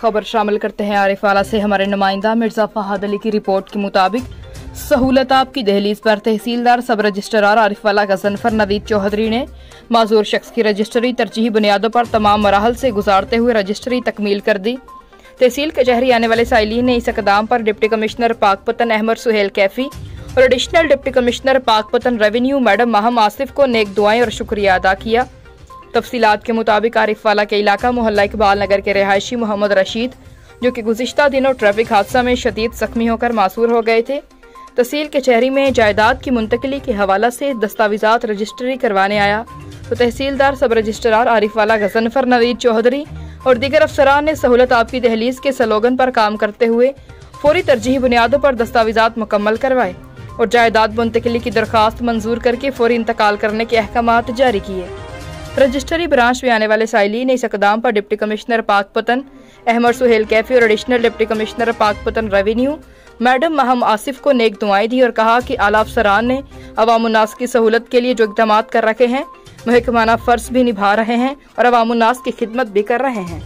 खबर शामिल करते हैं आरिफवाला से। हमारे नुमाइंदा मिर्जा फहद अली की रिपोर्ट के मुताबिक सहूलत आपकी दहलीज पर तहसीलदार सब रजिस्ट्रार आरिफवाला गजनफर नवीद चौधरी ने माजूर शख्स की रजिस्ट्री तरजीही बुनियादों पर तमाम मराहल से गुजारते हुए रजिस्ट्री तकमील कर दी। तहसील कचहरी आने वाले साइलिन ने इस इकदाम पर डिप्टी कमिश्नर पाकपतन अहमद सुहेल कैफी और additional deputy commissioner Pakpattan revenue madam Maham Asif को नेक दुआएं और शुक्रिया अदा किया। तफसीलात के मुताबिक आरिफवाला के इलाका मोहल्ला इकबाल नगर के रिहायशी मोहम्मद रशीद, जो कि गुज़िश्ता दिनों ट्रैफिक हादसा में शदीद जख्मी होकर मासूर हो गए थे, तहसील कचहरी में जायदाद की मुंतकिली के हवाला से दस्तावेजात रजिस्ट्री करवाने आया तो तहसीलदार सब रजिस्ट्रार आरिफवाला गजनफर नवीद चौधरी और दीगर अफसरान ने सहूलत आपकी दहलीज के स्लोगन पर काम करते हुए फौरी तरजीही बुनियादों पर दस्तावेजात मुकम्मल करवाए और जायदाद मुंतकिली की दरख्वास्त मंजूर करके फौरी इंतकाल करने के अहकामात जारी किए। रजिस्ट्री ब्रांच में आने वाले साइलिन ने इस इकदाम पर डिप्टी कमिश्नर पाकपतन अहमद सुहेल कैफी और additional deputy commissioner Pakpattan revenue madam Maham Asif को नेक दुआएं दी और कहा कि आला अफसरान ने अवामुन्नास की सहूलत के लिए जो इक़दामात कर रखे हैं महकमाना फर्ज भी निभा रहे हैं और अवामुन्नास की खिदमत भी कर रहे हैं।